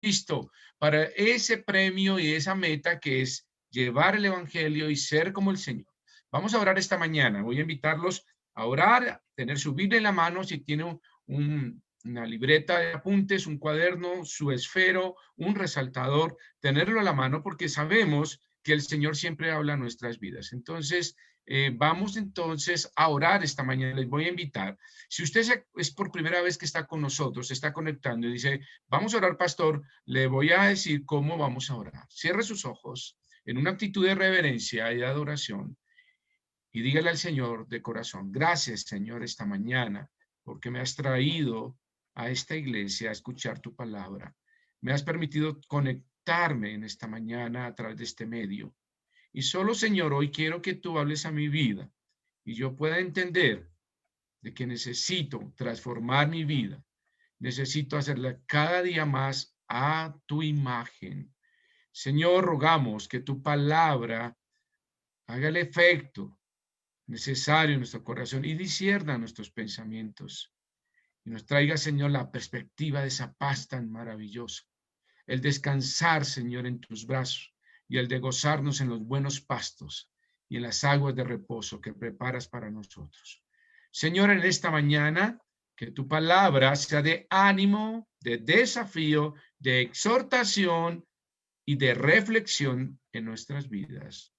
Cristo para ese premio y esa meta que es llevar el evangelio y ser como el Señor. Vamos a orar esta mañana. Voy a invitarlos a orar, tener su Biblia en la mano, si tiene una libreta de apuntes, un cuaderno, su esfero, un resaltador, tenerlo a la mano porque sabemos que el Señor siempre habla en nuestras vidas. Entonces, vamos entonces a orar esta mañana. Les voy a invitar. Si usted es por primera vez que está con nosotros, se está conectando y dice, vamos a orar, pastor, le voy a decir cómo vamos a orar. Cierre sus ojos en una actitud de reverencia y de adoración y dígale al Señor de corazón, gracias, Señor, esta mañana, porque me has traído a esta iglesia a escuchar tu palabra. Me has permitido conectarme en esta mañana a través de este medio. Y solo, Señor, hoy quiero que tú hables a mi vida y yo pueda entender de que necesito transformar mi vida. Necesito hacerla cada día más a tu imagen. Señor, rogamos que tu palabra haga el efecto necesario en nuestro corazón y discierna nuestros pensamientos. Y nos traiga, Señor, la perspectiva de esa paz tan maravillosa. El descansar, Señor, en tus brazos y el de gozarnos en los buenos pastos y en las aguas de reposo que preparas para nosotros. Señor, en esta mañana, que tu palabra sea de ánimo, de desafío, de exhortación y de reflexión en nuestras vidas.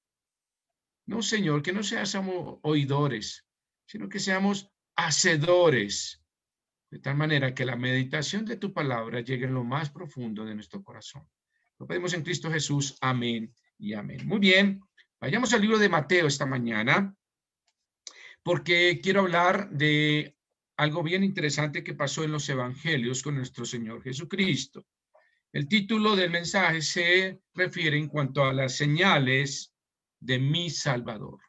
No, Señor, que no seamos oidores, sino que seamos hacedores, de tal manera que la meditación de tu palabra llegue en lo más profundo de nuestro corazón. Lo pedimos en Cristo Jesús. Amén y amén. Muy bien, vayamos al libro de Mateo esta mañana, porque quiero hablar de algo bien interesante que pasó en los evangelios con nuestro Señor Jesucristo. El título del mensaje se refiere en cuanto a las señales de mi Salvador.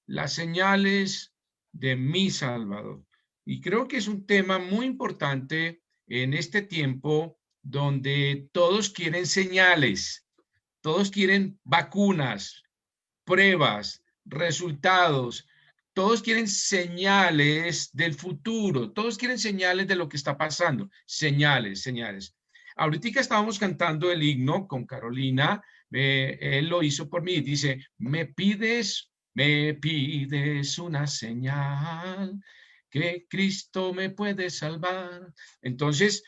Las señales de mi Salvador. Y creo que es un tema muy importante en este tiempo donde todos quieren señales, todos quieren vacunas, pruebas, resultados, todos quieren señales del futuro, todos quieren señales de lo que está pasando, señales, señales. Ahorita estábamos cantando el himno con Carolina, él lo hizo por mí, dice, me pides una señal que Cristo me puede salvar. Entonces,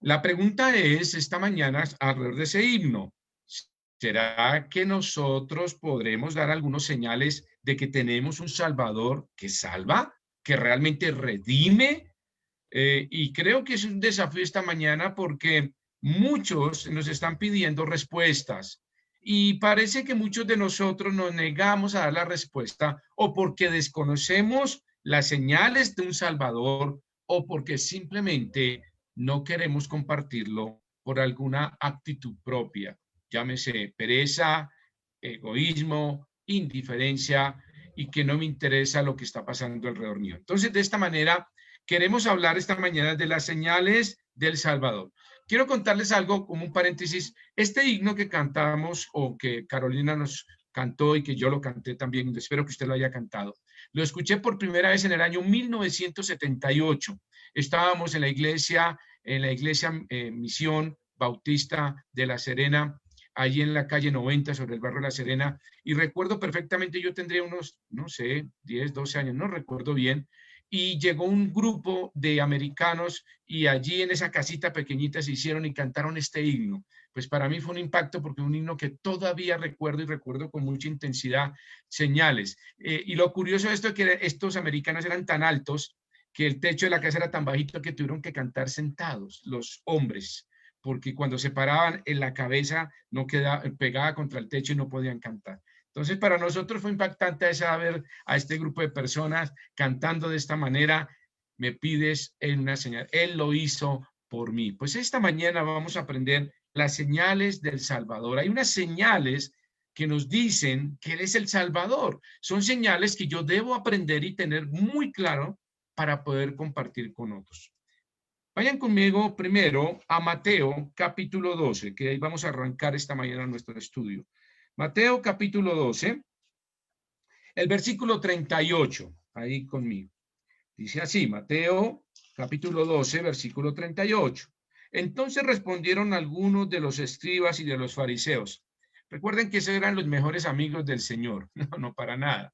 la pregunta es esta mañana alrededor de ese himno, ¿será que nosotros podremos dar algunos señales de que tenemos un Salvador que salva, que realmente redime? Y creo que es un desafío esta mañana porque muchos nos están pidiendo respuestas y parece que muchos de nosotros nos negamos a dar la respuesta o porque desconocemos las señales de un Salvador o porque simplemente no queremos compartirlo por alguna actitud propia, llámese pereza, egoísmo, indiferencia y que no me interesa lo que está pasando alrededor mío. Entonces, de esta manera, queremos hablar esta mañana de las señales del Salvador. Quiero contarles algo como un paréntesis. Este himno que cantamos o que Carolina nos cantó y que yo lo canté también, espero que usted lo haya cantado, lo escuché por primera vez en el año 1978. Estábamos en la iglesia Misión Bautista de La Serena, allí en la calle 90 sobre el barrio La Serena, y recuerdo perfectamente, yo tendría unos, no sé, 10, 12 años, no recuerdo bien, y llegó un grupo de americanos y allí en esa casita pequeñita se hicieron y cantaron este himno. Pues para mí fue un impacto porque un himno que todavía recuerdo y recuerdo con mucha intensidad señales. Y lo curioso de esto es que estos americanos eran tan altos que el techo de la casa era tan bajito que tuvieron que cantar sentados los hombres, porque cuando se paraban en la cabeza no quedaba pegada contra el techo y no podían cantar. Entonces, para nosotros fue impactante ver a este grupo de personas cantando de esta manera, me pides en una señal. Él lo hizo por mí. Pues esta mañana vamos a aprender las señales del Salvador. Hay unas señales que nos dicen que Él es el Salvador. Son señales que yo debo aprender y tener muy claro para poder compartir con otros. Vayan conmigo primero a Mateo capítulo 12, que ahí vamos a arrancar esta mañana nuestro estudio. Mateo capítulo 12, el versículo 38, ahí conmigo. Dice así, Mateo capítulo 12, versículo 38. Entonces respondieron algunos de los escribas y de los fariseos. Recuerden que esos eran los mejores amigos del Señor. No, no, para nada.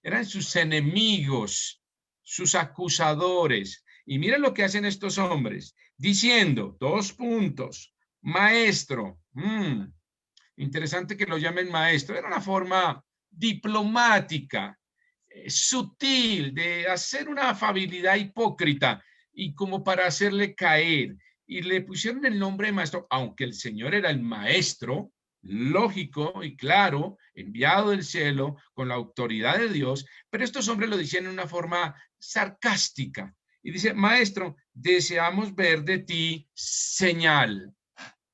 Eran sus enemigos, sus acusadores. Y miren lo que hacen estos hombres, diciendo, 2 puntos, maestro. Interesante que lo llamen maestro. Era una forma diplomática, sutil, de hacer una afabilidad hipócrita y como para hacerle caer. Y le pusieron el nombre de maestro, aunque el Señor era el maestro, lógico y claro, enviado del cielo con la autoridad de Dios, pero estos hombres lo decían en una forma sarcástica. Y dice, maestro, deseamos ver de ti señal,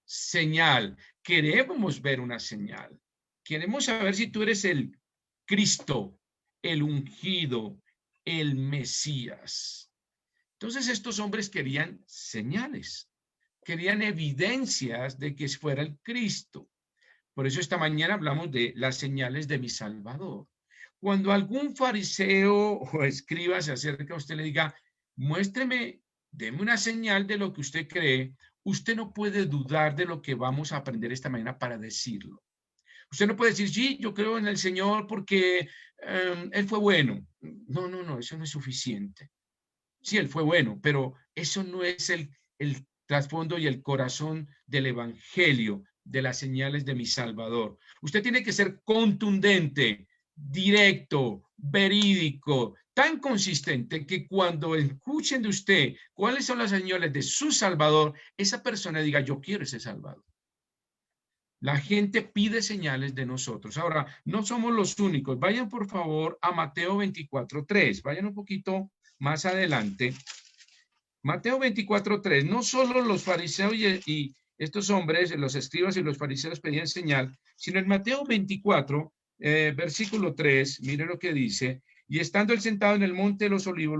señal. Queremos ver una señal. Queremos saber si tú eres el Cristo, el ungido, el Mesías. Entonces estos hombres querían señales, querían evidencias de que fuera el Cristo. Por eso esta mañana hablamos de las señales de mi Salvador. Cuando algún fariseo o escriba se acerca a usted y le diga, muéstreme, deme una señal de lo que usted cree, usted no puede dudar de lo que vamos a aprender esta mañana para decirlo. Usted no puede decir, sí, yo creo en el Señor porque Él fue bueno. No, no, no, eso no es suficiente. Sí, Él fue bueno, pero eso no es el trasfondo y el corazón del Evangelio, de las señales de mi Salvador. Usted tiene que ser contundente, directo, verídico, tan consistente que cuando escuchen de usted cuáles son las señales de su Salvador, esa persona diga, yo quiero ese Salvador. La gente pide señales de nosotros. Ahora, no somos los únicos. Vayan por favor a Mateo 24:3. Vayan un poquito más adelante. Mateo 24:3. No solo los fariseos y estos hombres, los escribas y los fariseos pedían señal, sino en Mateo 24, versículo 3, mire lo que dice. Y estando él sentado en el monte de los olivos,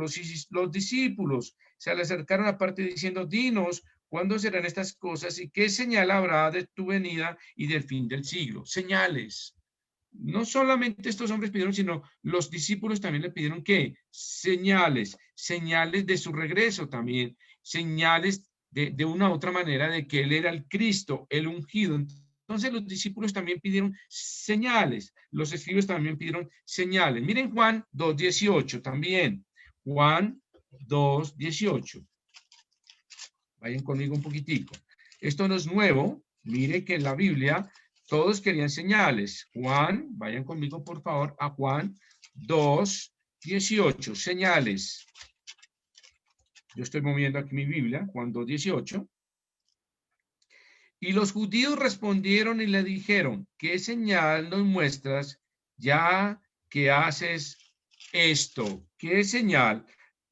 los discípulos se le acercaron aparte diciendo, dinos, ¿cuándo serán estas cosas y qué señal habrá de tu venida y del fin del siglo? Señales. No solamente estos hombres pidieron, sino los discípulos también le pidieron ¿qué? Señales, señales de su regreso también, señales de una u otra manera de que él era el Cristo, el ungido. Entonces los discípulos también pidieron señales, los escribas también pidieron señales. Miren Juan 2:18 también, Juan 2:18. Vayan conmigo un poquitico. Esto no es nuevo. Mire que en la Biblia todos querían señales. Juan, vayan conmigo por favor a Juan 2:18. Señales. Yo estoy moviendo aquí mi Biblia, Juan 2:18. Y los judíos respondieron y le dijeron, ¿qué señal nos muestras ya que haces esto? ¿Qué señal?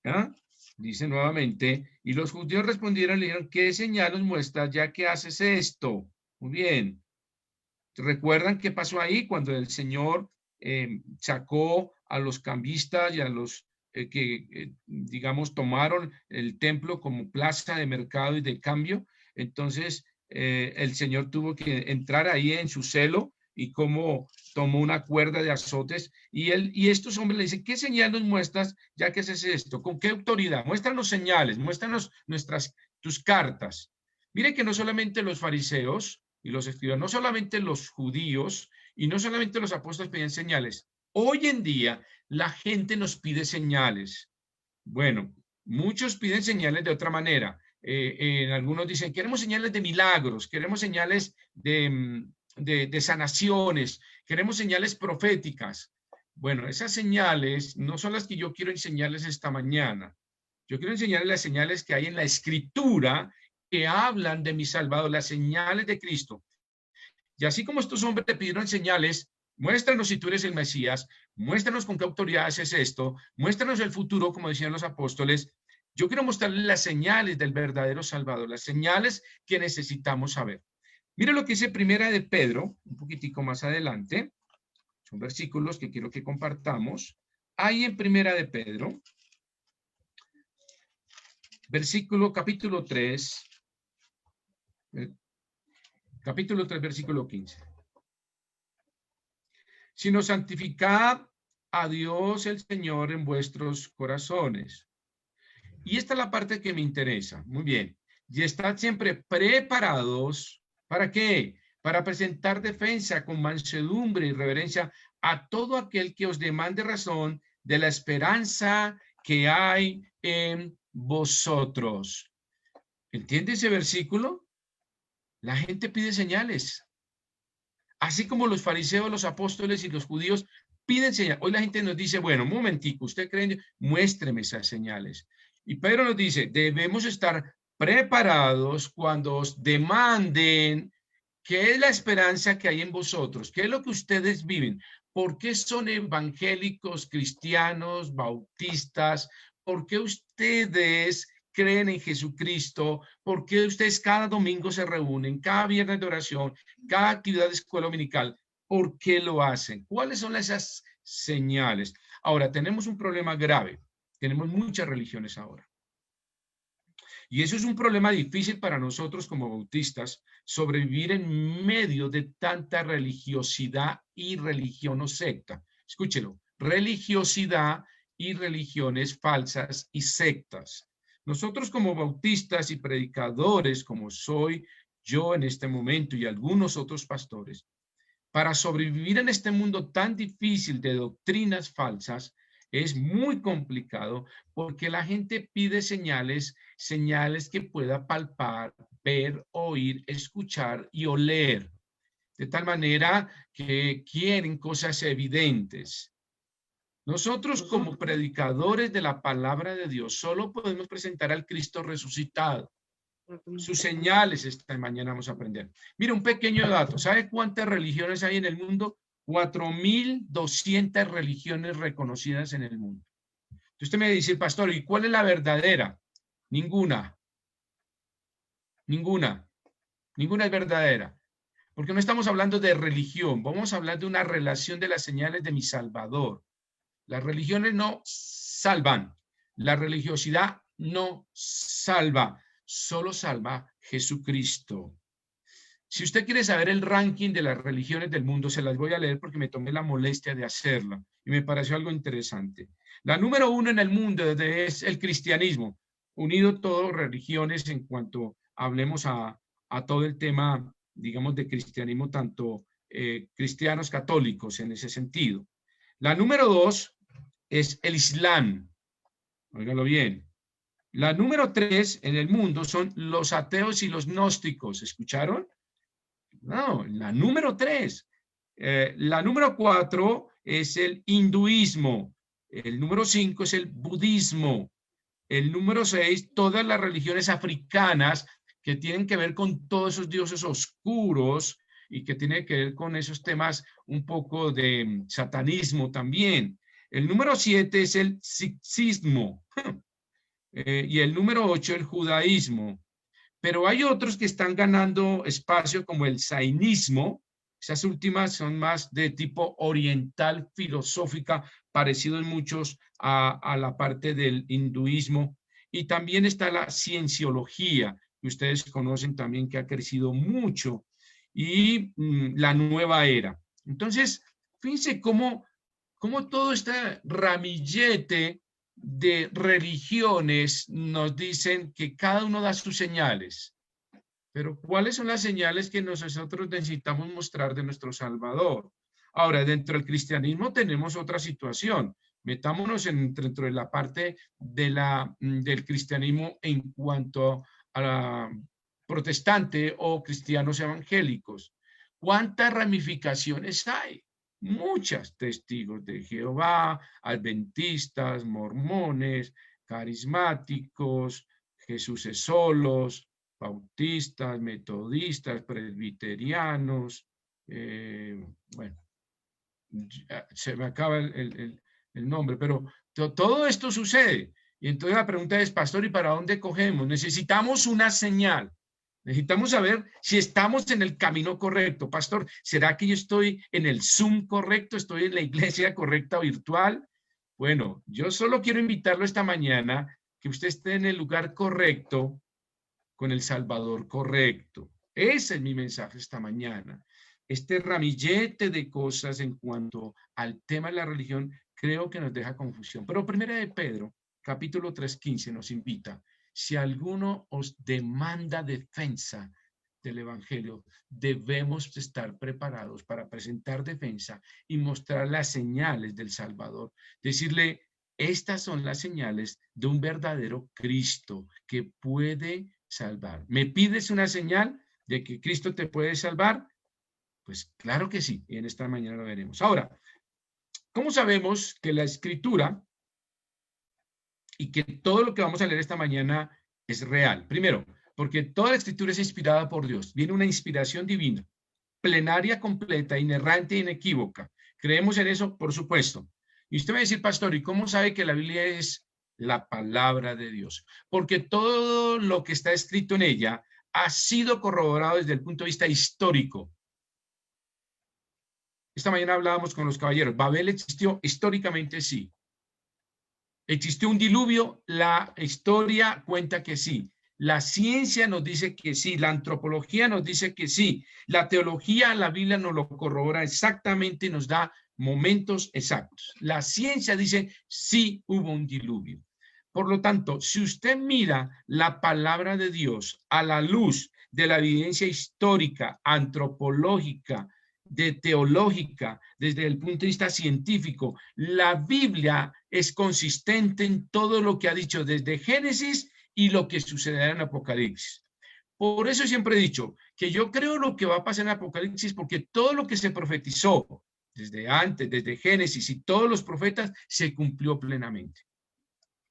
¿Ah? Dice nuevamente, y los judíos respondieron y le dijeron, ¿qué señal nos muestras ya que haces esto? Muy bien. ¿Recuerdan qué pasó ahí cuando el Señor sacó a los cambistas y a los digamos, tomaron el templo como plaza de mercado y de cambio? Entonces, el Señor tuvo que entrar ahí en su celo y como tomó una cuerda de azotes y estos hombres le dicen, ¿qué señal nos muestras ya que haces esto? ¿Con qué autoridad? Muéstranos señales, muéstranos tus cartas. Mire que no solamente los fariseos y los escribas, no solamente los judíos y no solamente los apóstoles pedían señales. Hoy en día la gente nos pide señales. Bueno, muchos piden señales de otra manera. Algunos dicen, queremos señales de milagros, queremos señales de sanaciones, queremos señales proféticas. Bueno, esas señales no son las que yo quiero enseñarles esta mañana. Yo quiero enseñarles las señales que hay en la Escritura que hablan de mi Salvador, las señales de Cristo. Y así como estos hombres te pidieron señales, muéstranos si tú eres el Mesías, muéstranos con qué autoridad haces esto, muéstranos el futuro, como decían los apóstoles. Yo quiero mostrarles las señales del verdadero Salvador, las señales que necesitamos saber. Mire lo que dice Primera de Pedro, un poquitico más adelante. Son versículos que quiero que compartamos. Ahí en Primera de Pedro, capítulo 3, versículo 15. Sino santificad a Dios el Señor en vuestros corazones. Y esta es la parte que me interesa. Muy bien. y estad siempre preparados. ¿Para qué? Para presentar defensa con mansedumbre y reverencia a todo aquel que os demande razón de la esperanza que hay en vosotros. ¿Entiende ese versículo? La gente pide señales. Así como los fariseos, los apóstoles y los judíos piden señales. Hoy la gente nos dice, bueno, un momentico, ¿usted cree? Muéstreme esas señales. Y Pedro nos dice, debemos estar preparados cuando os demanden qué es la esperanza que hay en vosotros, qué es lo que ustedes viven, por qué son evangélicos, cristianos, bautistas, por qué ustedes creen en Jesucristo, por qué ustedes cada domingo se reúnen, cada viernes de oración, cada actividad de escuela dominical, ¿por qué lo hacen? ¿Cuáles son esas señales? Ahora, tenemos un problema grave. Tenemos muchas religiones ahora. Y eso es un problema difícil para nosotros como bautistas, sobrevivir en medio de tanta religiosidad y religión o secta. Escúchelo, religiosidad y religiones falsas y sectas. Nosotros como bautistas y predicadores, como soy yo en este momento y algunos otros pastores, para sobrevivir en este mundo tan difícil de doctrinas falsas, es muy complicado porque la gente pide señales, señales que pueda palpar, ver, oír, escuchar y oler. De tal manera que quieren cosas evidentes. Nosotros como predicadores de la palabra de Dios solo podemos presentar al Cristo resucitado. Sus señales esta mañana vamos a aprender. Mira, un pequeño dato. ¿Sabe cuántas religiones hay en el mundo? 4.200 religiones reconocidas en el mundo. Entonces usted me dice, pastor, ¿y cuál es la verdadera? Ninguna. Ninguna. Ninguna es verdadera. Porque no estamos hablando de religión. Vamos a hablar de una relación de las señales de mi Salvador. Las religiones no salvan. La religiosidad no salva. Solo salva Jesucristo. Si usted quiere saber el ranking de las religiones del mundo, se las voy a leer porque me tomé la molestia de hacerlo y me pareció algo interesante. La número 1 en el mundo es el cristianismo, unido todas religiones en cuanto hablemos a todo el tema, digamos, de cristianismo, tanto cristianos católicos en ese sentido. La número 2 es el Islam, óigalo bien. La número 3 en el mundo son los ateos y los gnósticos, ¿escucharon? No, la número 3. La número 4 es el hinduismo. El número 5 es el budismo. El número 6, todas las religiones africanas que tienen que ver con todos esos dioses oscuros y que tienen que ver con esos temas un poco de satanismo también. El número 7 es el sikhismo. Y el número 8, el judaísmo. Pero hay otros que están ganando espacio como el zainismo. Esas últimas son más de tipo oriental, filosófica, parecidos muchos a la parte del hinduismo. Y también está la cienciología, que ustedes conocen también, que ha crecido mucho. Y la nueva era. Entonces, fíjense cómo todo este ramillete de religiones nos dicen que cada uno da sus señales. Pero ¿cuáles son las señales que nosotros necesitamos mostrar de nuestro Salvador? Ahora, dentro del cristianismo tenemos otra situación. Metámonos dentro de la parte del cristianismo en cuanto a la protestante o cristianos evangélicos. ¿Cuántas ramificaciones hay? Muchas, testigos de Jehová, adventistas, mormones, carismáticos, Jesús es solos, bautistas, metodistas, presbiterianos, bueno, se me acaba el nombre, pero todo esto sucede. Y entonces la pregunta es, pastor, ¿y para dónde cogemos? Necesitamos una señal. Necesitamos saber si estamos en el camino correcto. Pastor, ¿será que yo estoy en el Zoom correcto? ¿Estoy en la iglesia correcta o virtual? Bueno, yo solo quiero invitarlo esta mañana que usted esté en el lugar correcto, con el Salvador correcto. Ese es mi mensaje esta mañana. Este ramillete de cosas en cuanto al tema de la religión creo que nos deja confusión. Pero Primera de Pedro, capítulo 3:15 nos invita. si alguno os demanda defensa del Evangelio, debemos estar preparados para presentar defensa y mostrar las señales del Salvador. Decirle, estas son las señales de un verdadero Cristo que puede salvar. ¿Me pides una señal de que Cristo te puede salvar? Pues claro que sí, y en esta mañana lo veremos. Ahora, ¿cómo sabemos que la Escritura y que todo lo que vamos a leer esta mañana es real? Primero, porque toda la Escritura es inspirada por Dios. Viene una inspiración divina, plenaria, completa, inerrante e inequívoca. ¿Creemos en eso? Por supuesto. Y usted va a decir, pastor, ¿y cómo sabe que la Biblia es la palabra de Dios? Porque todo lo que está escrito en ella ha sido corroborado desde el punto de vista histórico. Esta mañana hablábamos con los caballeros. ¿Babel existió? Históricamente sí. ¿Existió un diluvio? La historia cuenta que sí. La ciencia nos dice que sí. La antropología nos dice que sí. La teología, la Biblia nos lo corrobora exactamente y nos da momentos exactos. La ciencia dice sí hubo un diluvio. Por lo tanto, si usted mira la palabra de Dios a la luz de la evidencia histórica, antropológica, de teológica, desde el punto de vista científico, la Biblia es consistente en todo lo que ha dicho desde Génesis y lo que sucederá en Apocalipsis. Por eso siempre he dicho que yo creo lo que va a pasar en Apocalipsis porque todo lo que se profetizó desde antes, desde Génesis y todos los profetas se cumplió plenamente.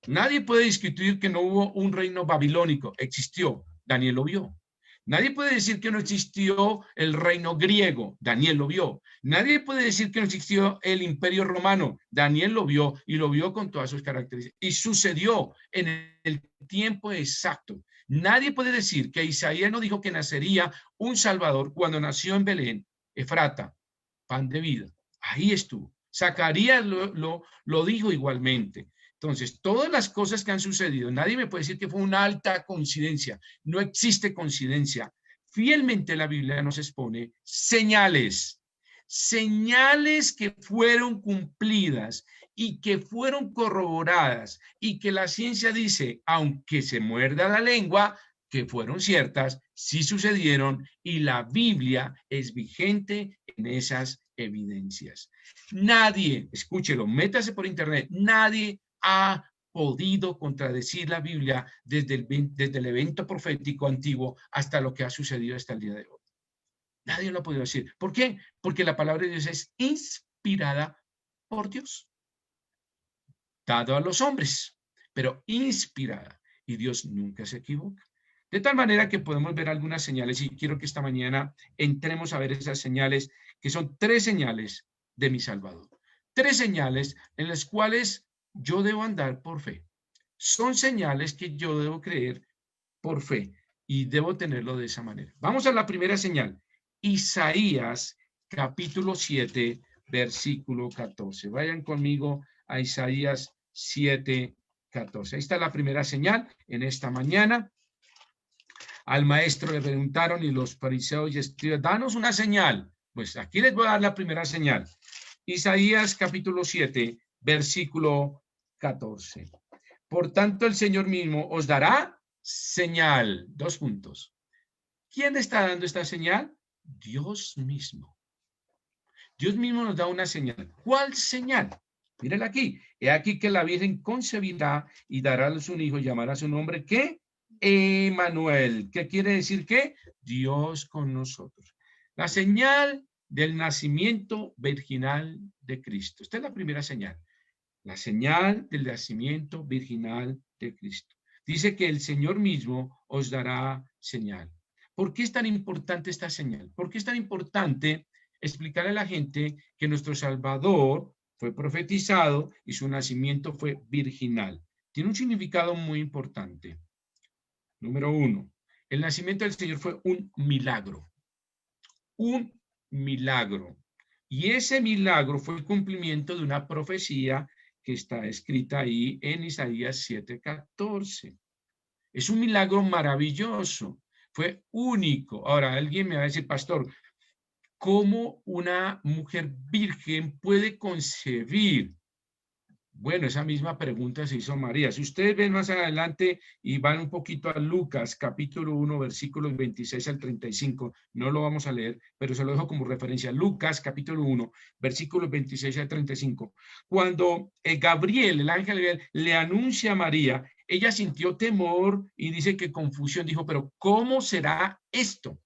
Nadie puede discutir que no hubo un reino babilónico, existió, Daniel lo vio. Nadie puede decir que no existió el reino griego, Daniel lo vio. Nadie puede decir que no existió el imperio romano, Daniel lo vio y lo vio con todas sus características. Y sucedió en el tiempo exacto. Nadie puede decir que Isaías no dijo que nacería un Salvador cuando nació en Belén, Efrata, pan de vida. Ahí estuvo. Zacarías lo dijo igualmente. Entonces, todas las cosas que han sucedido, nadie me puede decir que fue una alta coincidencia. No existe coincidencia. Fielmente la Biblia nos expone señales, señales que fueron cumplidas y que fueron corroboradas y que la ciencia dice, aunque se muerda la lengua, que fueron ciertas, sí sucedieron y la Biblia es vigente en esas evidencias. Nadie, escúchelo, métase por internet, nadie ha podido contradecir la Biblia desde el evento profético antiguo hasta lo que ha sucedido hasta el día de hoy. Nadie lo ha podido decir. ¿Por qué? Porque la palabra de Dios es inspirada por Dios, dado a los hombres, pero inspirada. Y Dios nunca se equivoca. De tal manera que podemos ver algunas señales y quiero que esta mañana entremos a ver esas señales, que son 3 señales de mi Salvador. 3 señales en las cuales yo debo andar por fe. Son señales que yo debo creer por fe y debo tenerlo de esa manera. Vamos a la primera señal. Isaías capítulo 7, versículo 14. Vayan conmigo a Isaías 7, 14. Ahí está la primera señal en esta mañana. Al maestro le preguntaron y los fariseos y escribas, danos una señal. Pues aquí les voy a dar la primera señal. Isaías capítulo 7, versículo 14. Por tanto, el Señor mismo os dará señal. 2 puntos. ¿Quién está dando esta señal? Dios mismo. Dios mismo nos da una señal. ¿Cuál señal? Mírenla aquí. He aquí que la Virgen concebirá y dará a su hijo, llamará su nombre, ¿qué? Emmanuel. ¿Qué quiere decir qué? Dios con nosotros. La señal del nacimiento virginal de Cristo. Esta es la primera señal. La señal del nacimiento virginal de Cristo. Dice que el Señor mismo os dará señal. ¿Por qué es tan importante esta señal? ¿Por qué es tan importante explicarle a la gente que nuestro Salvador fue profetizado y su nacimiento fue virginal? Tiene un significado muy importante. Número 1, el nacimiento del Señor fue un milagro. Un milagro. Y ese milagro fue el cumplimiento de una profecía que está escrita ahí en Isaías 7:14. Es un milagro maravilloso, fue único. Ahora, alguien me va a decir, pastor, ¿cómo una mujer virgen puede concebir? Bueno, esa misma pregunta se hizo María. Si ustedes ven más adelante y van un poquito a Lucas, capítulo 1, versículos 26 al 35, no lo vamos a leer, pero se lo dejo como referencia. Lucas, capítulo 1, versículos 26 al 35. Cuando Gabriel, el ángel Gabriel, le anuncia a María, ella sintió temor y dice que confusión. Dijo, pero ¿cómo será esto?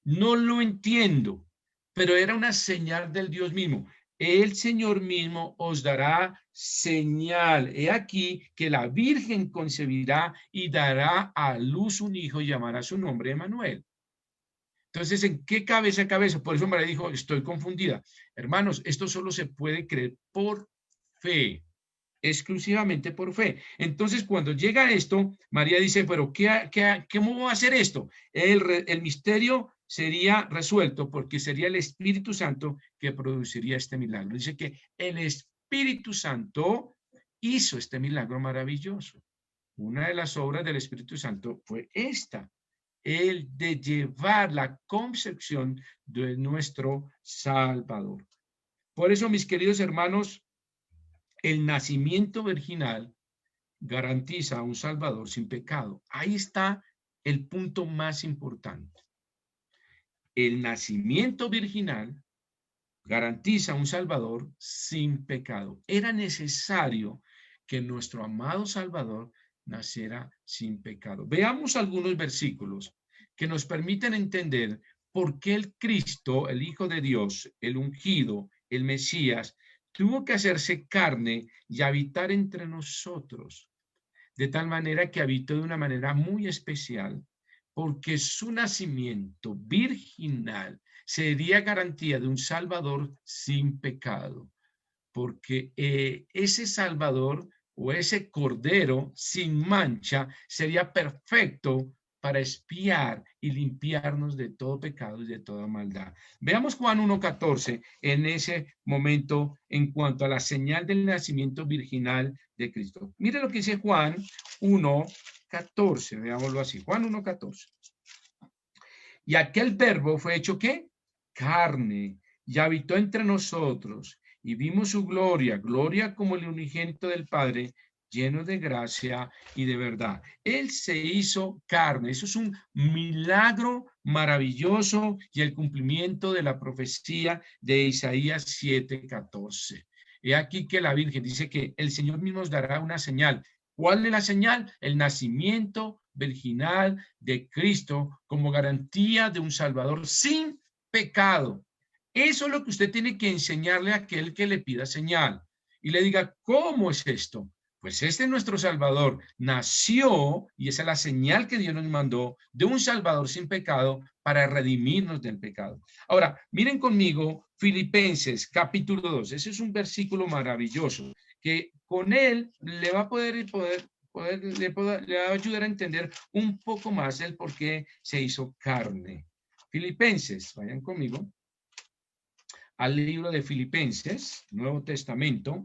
No lo entiendo, pero era una señal del Dios mismo. El Señor mismo os dará señal. He aquí que la Virgen concebirá y dará a luz un hijo y llamará su nombre Emmanuel. Entonces, ¿en qué cabeza cabeza? Por eso María dijo, estoy confundida. Hermanos, esto solo se puede creer por fe, exclusivamente por fe. Entonces, cuando llega esto, María dice, pero ¿cómo va a hacer esto? El misterio sería resuelto porque sería el Espíritu Santo que produciría este milagro. Dice que el Espíritu Santo hizo este milagro maravilloso. Una de las obras del Espíritu Santo fue esta, el de llevar la concepción de nuestro Salvador. Por eso, mis queridos hermanos, el nacimiento virginal garantiza a un Salvador sin pecado. Ahí está el punto más importante. El nacimiento virginal garantiza un Salvador sin pecado. Era necesario que nuestro amado Salvador naciera sin pecado. Veamos algunos versículos que nos permiten entender por qué el Cristo, el Hijo de Dios, el ungido, el Mesías, tuvo que hacerse carne y habitar entre nosotros, de tal manera que habitó de una manera muy especial, porque su nacimiento virginal sería garantía de un Salvador sin pecado, porque ese Salvador o ese Cordero sin mancha sería perfecto para expiar y limpiarnos de todo pecado y de toda maldad. Veamos Juan 1:14 en ese momento en cuanto a la señal del nacimiento virginal de Cristo. Mire lo que dice Juan 1:14, veámoslo así, Juan 1:14. Y aquel verbo fue hecho ¿qué? Carne, y habitó entre nosotros, y vimos su gloria, gloria como el unigénito del Padre, lleno de gracia y de verdad. Él se hizo carne. Eso es un milagro maravilloso y el cumplimiento de la profecía de Isaías 7:14. He aquí que la Virgen dice que el Señor mismo nos dará una señal. ¿Cuál es la señal? El nacimiento virginal de Cristo como garantía de un Salvador sin pecado. Eso es lo que usted tiene que enseñarle a aquel que le pida señal y le diga, ¿cómo es esto? Pues este es nuestro Salvador, nació, y esa es la señal que Dios nos mandó, de un Salvador sin pecado para redimirnos del pecado. Ahora, miren conmigo Filipenses capítulo 2, ese es un versículo maravilloso, que con él le va a le va a ayudar a entender un poco más el por qué se hizo carne. Filipenses, vayan conmigo al libro de Filipenses, Nuevo Testamento,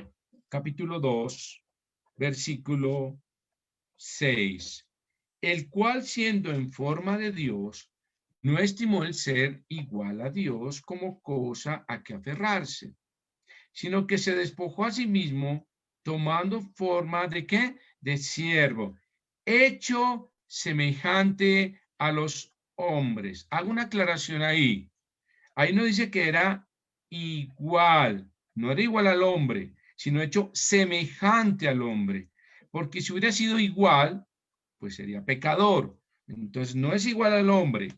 capítulo 2, versículo 6, el cual siendo en forma de Dios, no estimó el ser igual a Dios como cosa a que aferrarse, sino que se despojó a sí mismo, tomando forma de ¿qué? De siervo, hecho semejante a los hombres. Hago una aclaración ahí. Ahí no dice que era igual, no era igual al hombre, sino hecho semejante al hombre. Porque si hubiera sido igual, pues sería pecador. Entonces no es igual al hombre,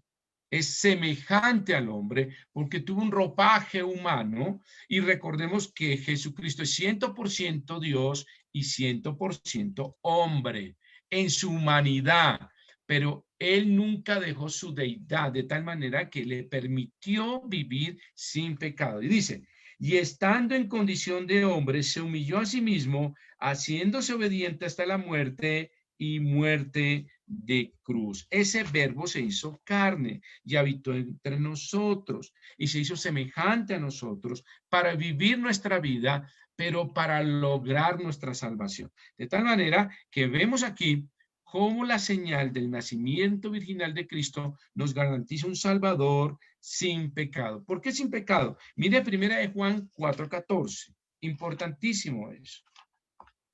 es semejante al hombre porque tuvo un ropaje humano y recordemos que Jesucristo es 100% Dios y 100% hombre en su humanidad, pero él nunca dejó su deidad de tal manera que le permitió vivir sin pecado. Y dice, y estando en condición de hombre, se humilló a sí mismo, haciéndose obediente hasta la muerte y muerte de cruz. Ese verbo se hizo carne y habitó entre nosotros y se hizo semejante a nosotros para vivir nuestra vida, pero para lograr nuestra salvación. De tal manera que vemos aquí cómo la señal del nacimiento virginal de Cristo nos garantiza un Salvador sin pecado. ¿Por qué sin pecado? Mire primera de Juan 4:14 Importantísimo eso.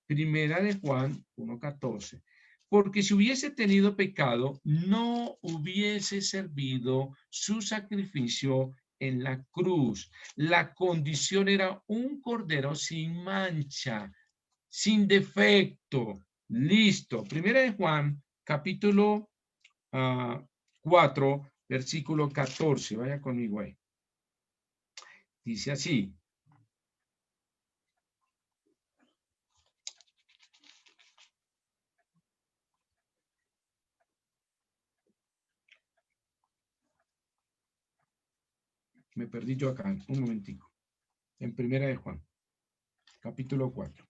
Primera de Juan 1:14. Porque si hubiese tenido pecado, no hubiese servido su sacrificio en la cruz. La condición era un cordero sin mancha, sin defecto. Listo. Primera de Juan, capítulo 4, versículo 14. Vaya conmigo ahí. Dice así. Me perdí yo acá, un momentico. En Primera de Juan, capítulo 4.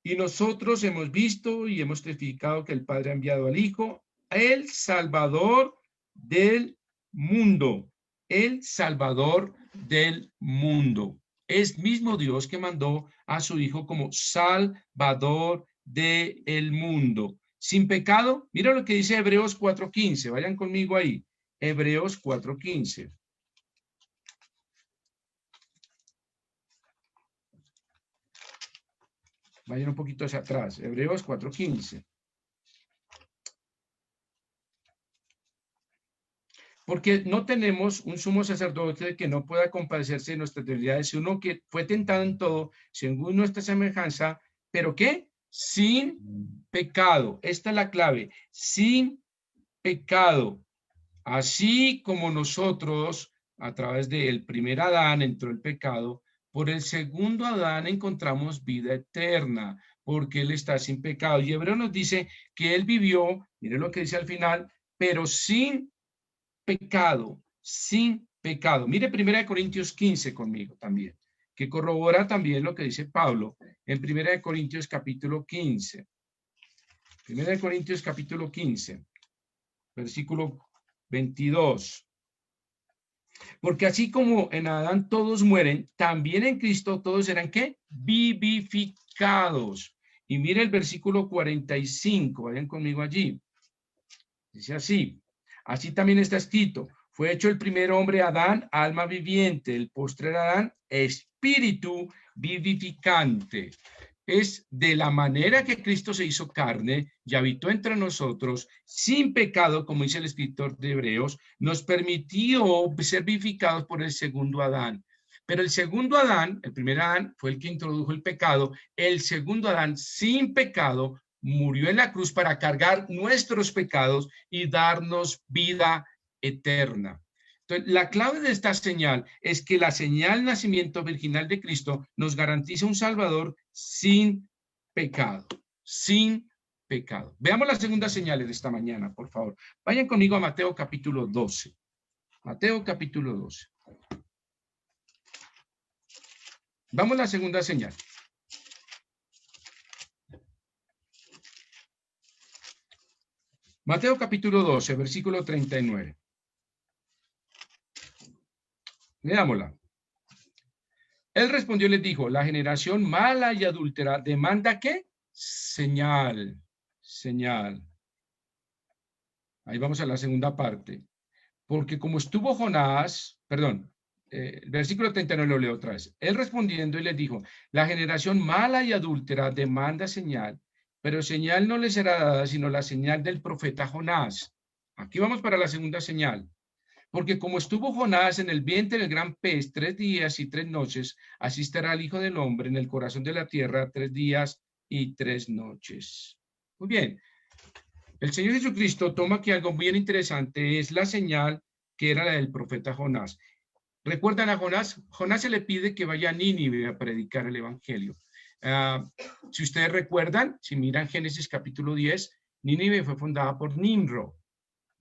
Y nosotros hemos visto y hemos testificado que el Padre ha enviado al Hijo, el Salvador del mundo. El Salvador del mundo. Es mismo Dios que mandó a su Hijo como Salvador del mundo. Sin pecado, mira lo que dice Hebreos 4:15. Vayan conmigo ahí. Hebreos 4:15. Vayan un poquito hacia atrás. Hebreos 4:15. Porque no tenemos un sumo sacerdote que no pueda compadecerse de nuestras debilidades, uno que fue tentado en todo, según nuestra semejanza, pero ¿qué? Sin pecado. Esta es la clave. Sin pecado. Así como nosotros, a través del primer Adán, entró el pecado, por el segundo Adán encontramos vida eterna, porque él está sin pecado. Y Hebreo nos dice que él vivió, mire lo que dice al final, pero sin pecado, sin pecado. Mire 1 Corintios 15 conmigo también, que corrobora también lo que dice Pablo en 1 Corintios capítulo 15. 1 Corintios capítulo 15, versículo 22. Porque así como en Adán todos mueren, también en Cristo todos serán ¿qué? Vivificados. Y mire el versículo 45, vayan conmigo allí. Dice así, así también está escrito, fue hecho el primer hombre Adán, alma viviente, el postrer Adán, espíritu vivificante. Es de la manera que Cristo se hizo carne y habitó entre nosotros sin pecado, como dice el escritor de Hebreos, nos permitió ser vivificados por el segundo Adán. Pero el segundo Adán, el primer Adán, fue el que introdujo el pecado. El segundo Adán, sin pecado, murió en la cruz para cargar nuestros pecados y darnos vida eterna. Entonces, la clave de esta señal es que la señal nacimiento virginal de Cristo nos garantiza un Salvador sin pecado, sin pecado. Veamos las segundas señales de esta mañana, por favor. Vayan conmigo a Mateo capítulo 12. Mateo capítulo 12. Vamos a la segunda señal. Mateo capítulo 12, versículo 39. Leámosla. Él respondió y les dijo, la generación mala y adúltera demanda ¿qué? Señal, señal. Ahí vamos a la segunda parte. Porque como estuvo Jonás, perdón, el versículo 39 lo leo otra vez. Él respondiendo y les dijo, la generación mala y adúltera demanda señal, pero señal no le será dada sino la señal del profeta Jonás. Aquí vamos para la segunda señal. Porque como estuvo Jonás en el vientre del gran pez 3 días y 3 noches, así estará el Hijo del Hombre en el corazón de la tierra 3 días y 3 noches. Muy bien. El Señor Jesucristo toma aquí algo bien interesante, es la señal que era la del profeta Jonás. ¿Recuerdan a Jonás? Jonás se le pide que vaya a Nínive a predicar el evangelio. Si ustedes recuerdan, si miran Génesis capítulo 10, Nínive fue fundada por Nimrod.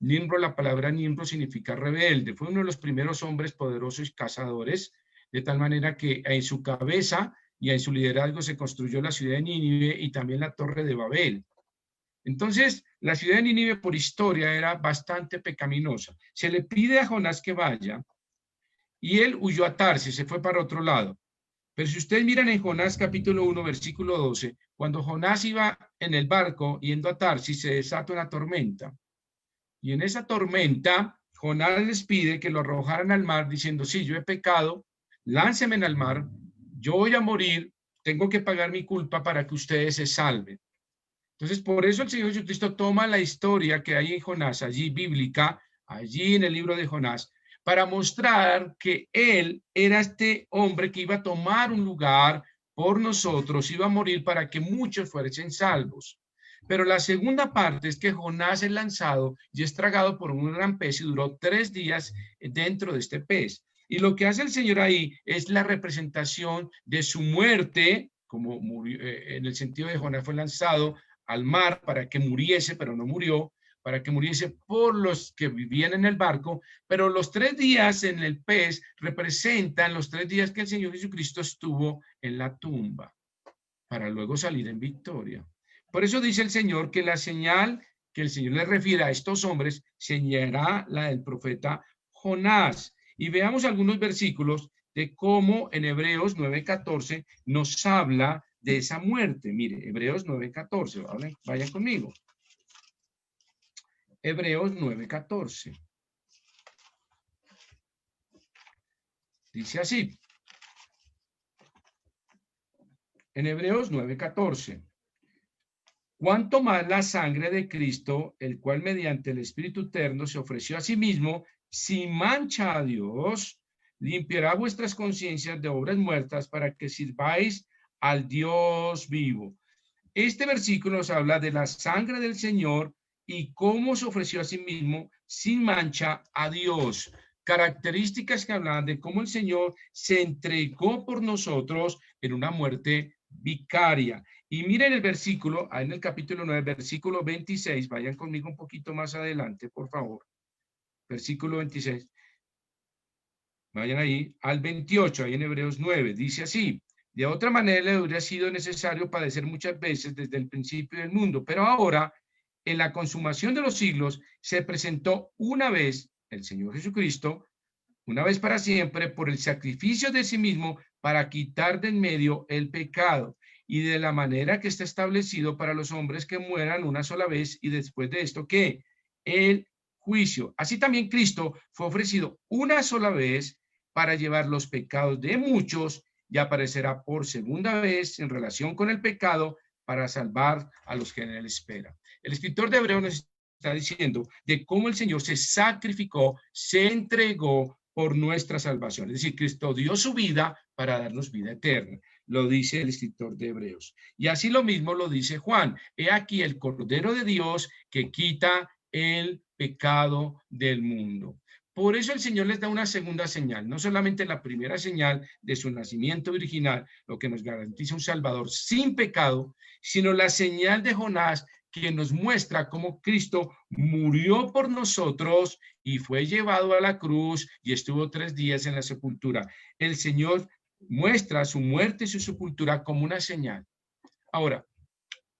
Nimrod, la palabra Nimrod significa rebelde. Fue uno de los primeros hombres poderosos y cazadores, de tal manera que en su cabeza y en su liderazgo se construyó la ciudad de Nínive y también la torre de Babel. Entonces, la ciudad de Nínive por historia era bastante pecaminosa. Se le pide a Jonás que vaya y él huyó a Tarsis, se fue para otro lado. Pero si ustedes miran en Jonás capítulo 1, versículo 12, cuando Jonás iba en el barco yendo a Tarsis, se desata una tormenta. Y en esa tormenta, Jonás les pide que lo arrojaran al mar diciendo, sí, yo he pecado, lánceme al mar, yo voy a morir, tengo que pagar mi culpa para que ustedes se salven. Entonces, por eso el Señor Jesucristo toma la historia que hay en Jonás, allí bíblica, allí en el libro de Jonás, para mostrar que él era este hombre que iba a tomar un lugar por nosotros, iba a morir para que muchos fuesen salvos. Pero la segunda parte es que Jonás es lanzado y es tragado por un gran pez y duró 3 días dentro de este pez. Y lo que hace el Señor ahí es la representación de su muerte, como murió, en el sentido de Jonás fue lanzado al mar para que muriese, pero no murió, para que muriese por los que vivían en el barco, pero los 3 días en el pez representan los 3 días que el Señor Jesucristo estuvo en la tumba, para luego salir en victoria. Por eso dice el Señor que la señal que el Señor le refiere a estos hombres señalará la del profeta Jonás. Y veamos algunos versículos de cómo en Hebreos 9:14 nos habla de esa muerte. Mire, Hebreos 9:14, vayan conmigo. Hebreos 9:14. Dice así. En Hebreos 9:14. Cuanto más la sangre de Cristo, el cual mediante el Espíritu Eterno se ofreció a sí mismo, sin mancha a Dios, limpiará vuestras conciencias de obras muertas para que sirváis al Dios vivo. Este versículo nos habla de la sangre del Señor y cómo se ofreció a sí mismo sin mancha a Dios. Características que hablan de cómo el Señor se entregó por nosotros en una muerte vicaria. Y miren el versículo, ahí en el capítulo 9, versículo 26, vayan conmigo un poquito más adelante, por favor. Versículo 26. Vayan ahí al 28, ahí en Hebreos 9, dice así. De otra manera le hubiera sido necesario padecer muchas veces desde el principio del mundo, pero ahora, en la consumación de los siglos, se presentó una vez el Señor Jesucristo, una vez para siempre, por el sacrificio de sí mismo para quitar de en medio el pecado, y de la manera que está establecido para los hombres que mueran una sola vez, y después de esto, ¿qué? El juicio. Así también Cristo fue ofrecido una sola vez para llevar los pecados de muchos y aparecerá por segunda vez en relación con el pecado para salvar a los que en él esperan. El escritor de Hebreos nos está diciendo de cómo el Señor se sacrificó, se entregó por nuestra salvación. Es decir, Cristo dio su vida para darnos vida eterna. Lo dice el escritor de Hebreos. Y así lo mismo lo dice Juan. He aquí el Cordero de Dios que quita el pecado del mundo. Por eso el Señor les da una segunda señal, no solamente la primera señal de su nacimiento virginal, lo que nos garantiza un Salvador sin pecado, sino la señal de Jonás, que nos muestra cómo Cristo murió por nosotros y fue llevado a la cruz y estuvo 3 días en la sepultura. El Señor muestra su muerte y su sepultura como una señal. Ahora,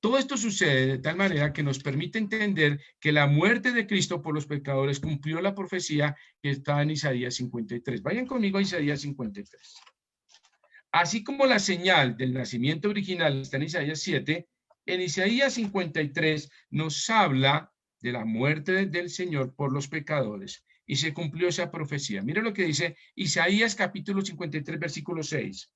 todo esto sucede de tal manera que nos permite entender que la muerte de Cristo por los pecadores cumplió la profecía que está en Isaías 53. Vayan conmigo a Isaías 53. Así como la señal del nacimiento original está en Isaías 7, en Isaías 53 nos habla de la muerte del Señor por los pecadores y se cumplió esa profecía. Mira lo que dice Isaías capítulo 53, versículo 6.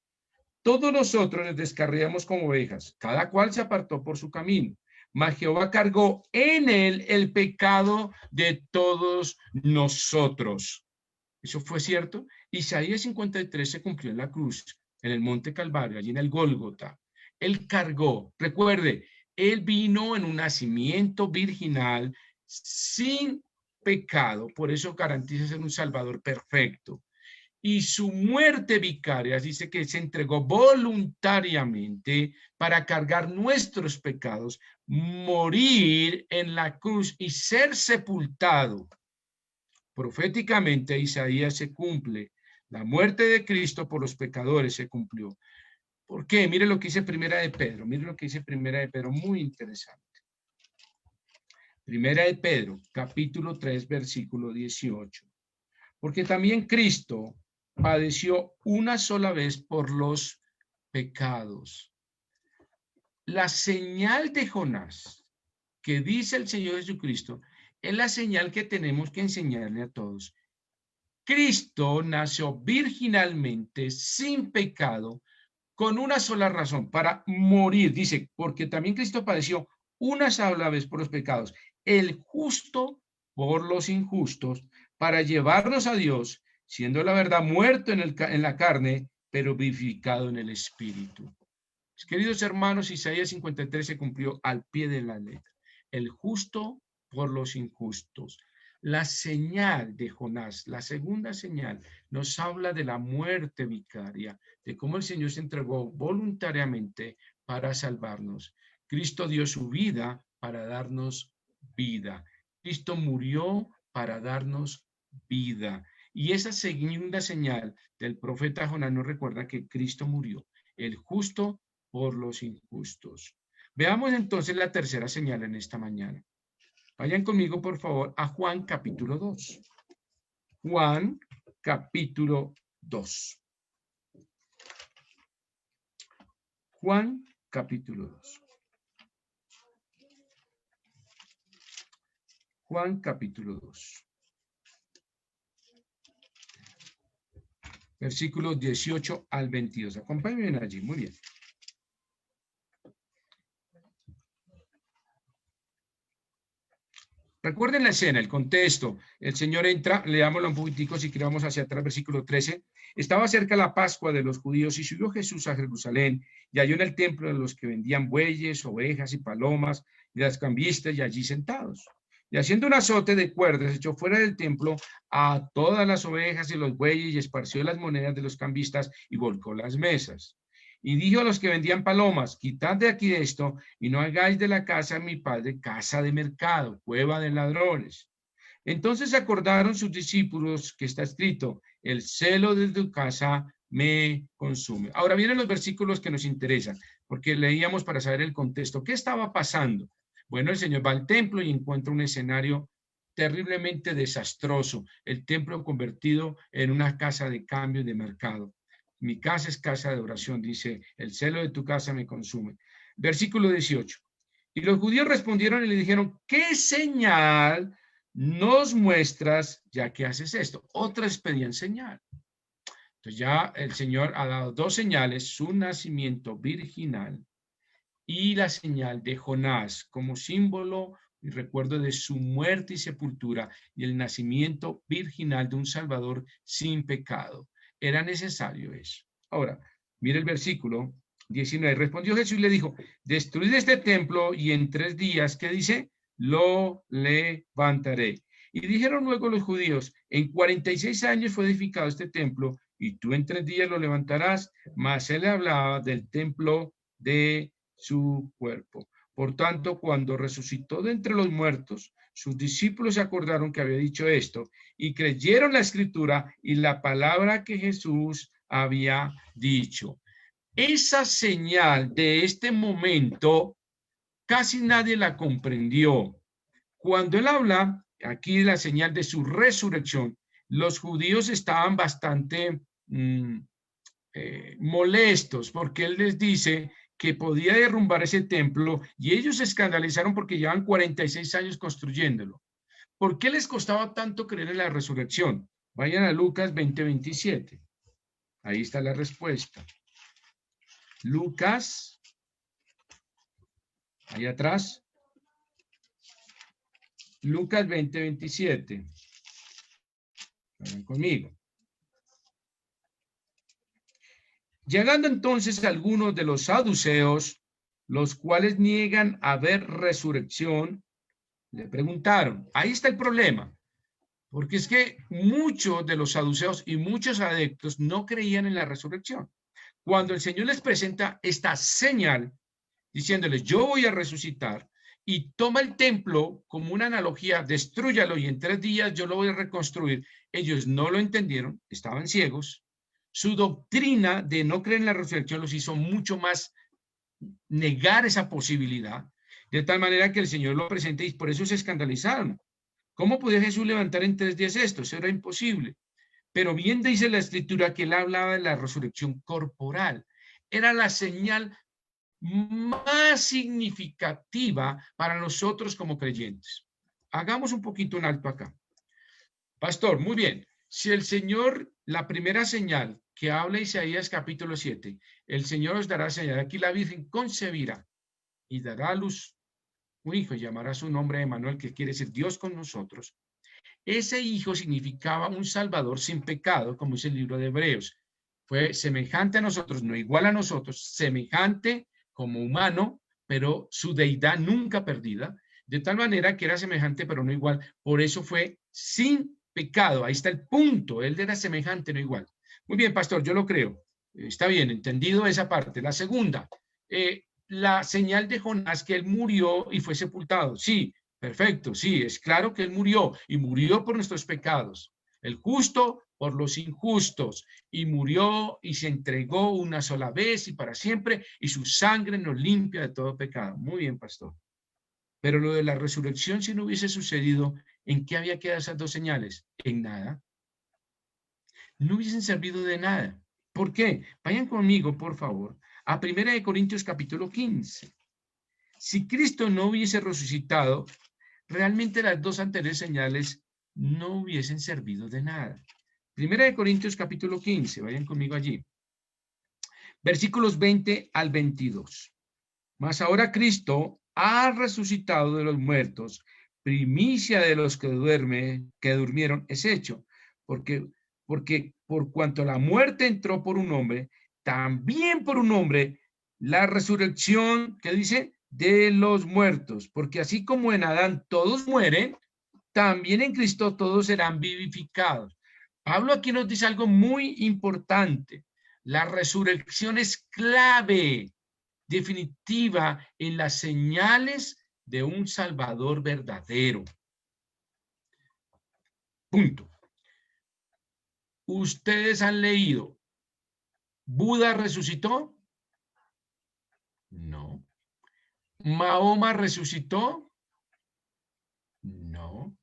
Todos nosotros nos descarriamos como ovejas, cada cual se apartó por su camino, mas Jehová cargó en él el pecado de todos nosotros. ¿Eso fue cierto? Isaías 53 se cumplió en la cruz, en el monte Calvario, allí en el Gólgota. Él cargó, recuerde, él vino en un nacimiento virginal sin pecado, por eso garantiza ser un Salvador perfecto. Y su muerte vicaria dice que se entregó voluntariamente para cargar nuestros pecados, morir en la cruz y ser sepultado. Proféticamente Isaías se cumple. La muerte de Cristo por los pecadores se cumplió. ¿Por qué? Mire lo que dice Primera de Pedro. Mire lo que dice Primera de Pedro, muy interesante. Primera de Pedro, capítulo 3, versículo 18. Porque también Cristo padeció una sola vez por los pecados. La señal de Jonás que dice el Señor Jesucristo es la señal que tenemos que enseñarle a todos. Cristo nació virginalmente, sin pecado, con una sola razón, para morir. Dice, porque también Cristo padeció una sola vez por los pecados, el justo por los injustos, para llevarnos a Dios, siendo la verdad muerto en la carne, pero vivificado en el Espíritu. Queridos hermanos, Isaías 53 se cumplió al pie de la letra. El justo por los injustos. La señal de Jonás, la segunda señal, nos habla de la muerte vicaria, de cómo el Señor se entregó voluntariamente para salvarnos. Cristo dio su vida para darnos vida. Cristo murió para darnos vida. Y esa segunda señal del profeta Jonás nos recuerda que Cristo murió, el justo por los injustos. Veamos entonces la tercera señal en esta mañana. Vayan conmigo, por favor, a Juan capítulo 2. Juan capítulo 2. Juan capítulo 2. Juan capítulo 2. Versículos 18 al 22. Acompáñenme allí, muy bien. Recuerden la escena, el contexto. El Señor entra, leámoslo un poquitico si queremos hacia atrás, versículo 13. Estaba cerca la Pascua de los judíos y subió Jesús a Jerusalén y halló en el templo de los que vendían bueyes, ovejas y palomas y las cambistas y allí sentados. Y haciendo un azote de cuerdas, echó fuera del templo a todas las ovejas y los bueyes y esparció las monedas de los cambistas y volcó las mesas. Y dijo a los que vendían palomas, quitad de aquí esto y no hagáis de la casa de mi padre casa de mercado, cueva de ladrones. Entonces acordaron sus discípulos que está escrito, el celo de tu casa me consume. Ahora vienen los versículos que nos interesan, porque leíamos para saber el contexto. ¿Qué estaba pasando? Bueno, el Señor va al templo y encuentra un escenario terriblemente desastroso, el templo convertido en una casa de cambio de mercado. Mi casa es casa de oración, dice, el celo de tu casa me consume. Versículo 18. Y los judíos respondieron y le dijeron, ¿qué señal nos muestras ya que haces esto? Otras pedían señal. Entonces ya el Señor ha dado dos señales, su nacimiento virginal y la señal de Jonás como símbolo y recuerdo de su muerte y sepultura y el nacimiento virginal de un Salvador sin pecado. Era necesario eso. Ahora, mire el versículo 19. Respondió Jesús y le dijo, destruid este templo y en 3 días, ¿qué dice? Lo levantaré. Y dijeron luego los judíos, en 46 años fue edificado este templo y tú en 3 días lo levantarás. Mas él hablaba del templo de su cuerpo. Por tanto, cuando resucitó de entre los muertos, sus discípulos se acordaron que había dicho esto y creyeron la escritura y la palabra que Jesús había dicho. Esa señal de este momento casi nadie la comprendió. Cuando él habla aquí de la señal de su resurrección, los judíos estaban bastante molestos porque él les dice que podía derrumbar ese templo y ellos se escandalizaron porque llevan 46 años construyéndolo. ¿Por qué les costaba tanto creer en la resurrección? Vayan a Lucas 20:27. Ahí está la respuesta. Lucas, ahí atrás. Lucas 20:27. Vayan conmigo. Llegando entonces algunos de los saduceos, los cuales niegan haber resurrección, le preguntaron, ahí está el problema, porque es que muchos de los saduceos y muchos adeptos no creían en la resurrección. Cuando el Señor les presenta esta señal, diciéndoles, yo voy a resucitar, y toma el templo como una analogía, destrúyalo y en 3 días yo lo voy a reconstruir, ellos no lo entendieron, estaban ciegos. Su doctrina de no creer en la resurrección los hizo mucho más negar esa posibilidad, de tal manera que el Señor lo presenta y por eso se escandalizaron. ¿Cómo podía Jesús levantar en 3 días esto? Eso era imposible. Pero bien dice la Escritura que él hablaba de la resurrección corporal. Era la señal más significativa para nosotros como creyentes. Hagamos un poquito un alto acá. Pastor, muy bien. Si el Señor, la primera señal que habla Isaías capítulo 7, el Señor os dará señal. Aquí la Virgen concebirá y dará a luz un hijo y llamará su nombre Emmanuel, que quiere decir Dios con nosotros. Ese hijo significaba un salvador sin pecado, como dice el libro de Hebreos. Fue semejante a nosotros, no igual a nosotros, semejante como humano, pero su deidad nunca perdida, de tal manera que era semejante, pero no igual. Por eso fue sin pecado. Ahí está el punto. Él era semejante, no igual. Muy bien, pastor, yo lo creo. Está bien, entendido esa parte. La segunda, la señal de Jonás que él murió y fue sepultado. Sí, perfecto, sí, es claro que él murió y murió por nuestros pecados. El justo por los injustos y murió y se entregó una sola vez y para siempre y su sangre nos limpia de todo pecado. Muy bien, pastor. Pero lo de la resurrección, si no hubiese sucedido, ¿en qué había quedado esas dos señales? En nada. No hubiesen servido de nada. ¿Por qué? Vayan conmigo, por favor, a 1 Corintios capítulo 15. Si Cristo no hubiese resucitado, realmente las dos anteriores señales no hubiesen servido de nada. 1 Corintios capítulo 15, vayan conmigo allí. Versículos 20 al 22. Mas ahora Cristo ha resucitado de los muertos, primicia de los que durmieron es hecho, porque por cuanto la muerte entró por un hombre, también por un hombre la resurrección, ¿qué dice? De los muertos, porque así como en Adán todos mueren, también en Cristo todos serán vivificados. Pablo aquí nos dice algo muy importante. La resurrección es clave, definitiva, en las señales de un Salvador verdadero. Punto. ¿Ustedes han leído Buda resucitó? No. ¿Mahoma resucitó? No.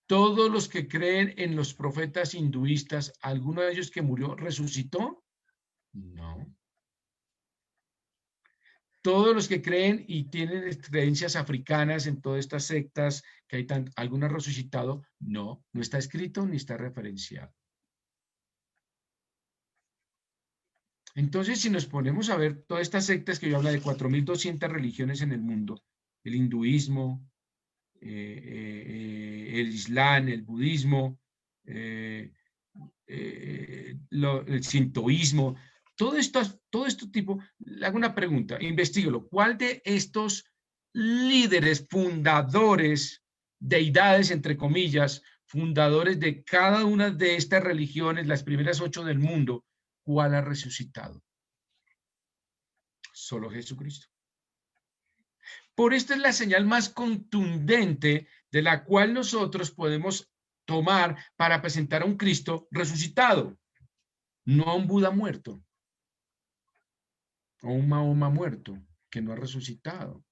¿Todos los que creen en los profetas hinduistas, alguno de ellos que murió, resucitó? No. Todos los que creen y tienen creencias africanas en todas estas sectas, que hay algunos resucitado, no, no está escrito ni está referenciado. Entonces, si nos ponemos a ver todas estas sectas que yo hablo de 4.200 religiones en el mundo, el hinduismo, el islam, el budismo, el sintoísmo, todo esto tipo, le hago una pregunta, investíguelo. ¿Cuál de estos líderes, fundadores, deidades, entre comillas, fundadores de cada una de estas religiones, las primeras 8 del mundo, cuál ha resucitado? Solo Jesucristo. Por esta es la señal más contundente de la cual nosotros podemos tomar para presentar a un Cristo resucitado, no a un Buda muerto, o un Mahoma muerto que no ha resucitado.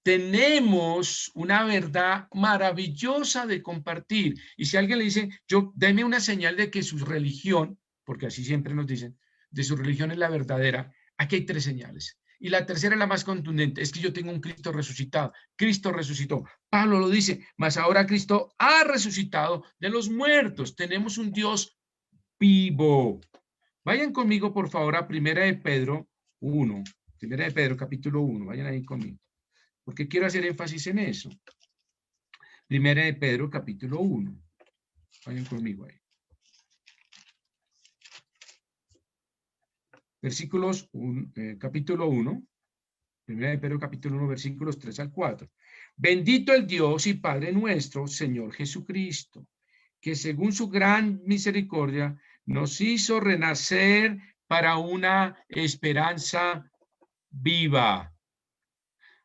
Tenemos una verdad maravillosa de compartir. Y si alguien le dice, deme una señal de que su religión, porque así siempre nos dicen, de su religión es la verdadera, aquí hay 3 señales. Y la tercera es la más contundente, es que yo tengo un Cristo resucitado. Cristo resucitó. Pablo lo dice, mas ahora Cristo ha resucitado de los muertos. Tenemos un Dios vivo. Vayan conmigo, por favor, a 1 de Pedro 1. 1 de Pedro, capítulo 1. Vayan ahí conmigo, porque quiero hacer énfasis en eso. 1 de Pedro, capítulo 1. Vayan conmigo ahí. Capítulo 1, 1 de Pedro, capítulo 1, versículos 3 al 4. Bendito el Dios y Padre nuestro, Señor Jesucristo, que según su gran misericordia nos hizo renacer para una esperanza viva.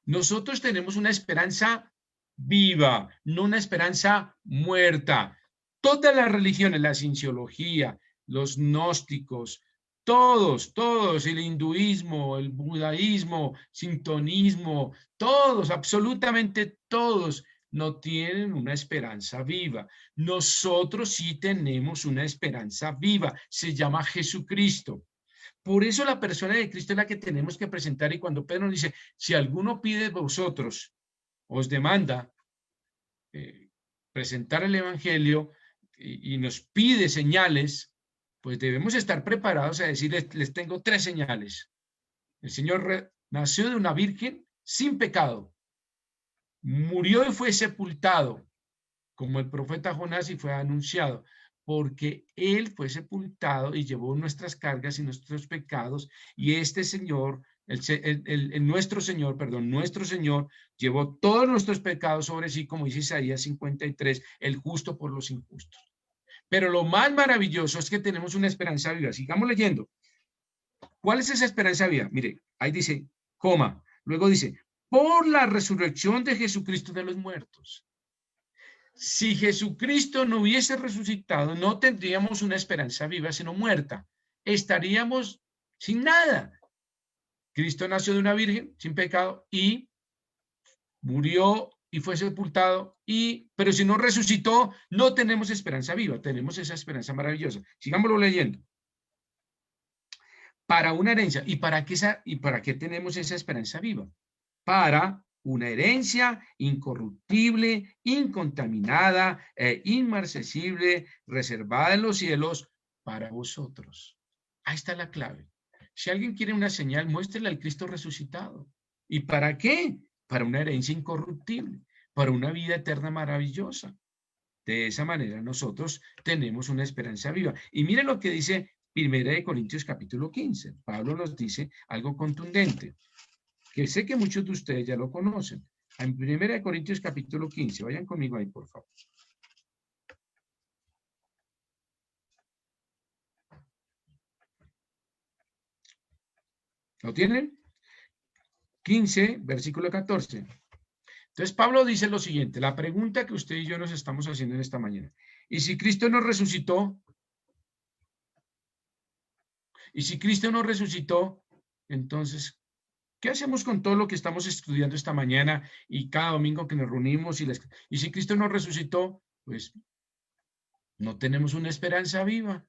Nosotros tenemos una esperanza viva, no una esperanza muerta. Todas las religiones, la cienciología, los gnósticos, todos, el hinduismo, el budaísmo, sintonismo, todos, absolutamente todos, no tienen una esperanza viva. Nosotros sí tenemos una esperanza viva, se llama Jesucristo. Por eso la persona de Cristo es la que tenemos que presentar. Y cuando Pedro nos dice, si alguno pide de vosotros, os demanda, presentar el evangelio y nos pide señales, pues debemos estar preparados a decirles, les tengo 3 señales. El Señor nació de una virgen sin pecado, murió y fue sepultado, como el profeta Jonás, y fue anunciado, porque él fue sepultado y llevó nuestras cargas y nuestros pecados, y este Señor, nuestro Señor, nuestro Señor llevó todos nuestros pecados sobre sí, como dice Isaías 53, el justo por los injustos. Pero lo más maravilloso es que tenemos una esperanza viva. Sigamos leyendo. ¿Cuál es esa esperanza viva? Mire, ahí dice, coma, luego dice, por la resurrección de Jesucristo de los muertos. Si Jesucristo no hubiese resucitado, no tendríamos una esperanza viva, sino muerta. Estaríamos sin nada. Cristo nació de una virgen, sin pecado, y murió y fue sepultado, pero si no resucitó, no tenemos esperanza viva, tenemos esa esperanza maravillosa. Sigámoslo leyendo. Para una herencia. ¿Y para qué tenemos esa esperanza viva? Para una herencia incorruptible, incontaminada e inmarcesible, reservada en los cielos para vosotros. Ahí está la clave. Si alguien quiere una señal, muéstrele al Cristo resucitado. ¿Y para qué? Para una herencia incorruptible, para una vida eterna maravillosa. De esa manera nosotros tenemos una esperanza viva. Y mire lo que dice 1 Corintios capítulo 15. Pablo nos dice algo contundente, que sé que muchos de ustedes ya lo conocen. En 1 Corintios capítulo 15, vayan conmigo ahí, por favor. ¿Lo tienen? 15, versículo 14. Entonces Pablo dice lo siguiente, la pregunta que usted y yo nos estamos haciendo en esta mañana. ¿Y si Cristo no resucitó? ¿Y si Cristo no resucitó? Entonces, ¿qué hacemos con todo lo que estamos estudiando esta mañana y cada domingo que nos reunimos? Y si Cristo no resucitó, pues no tenemos una esperanza viva,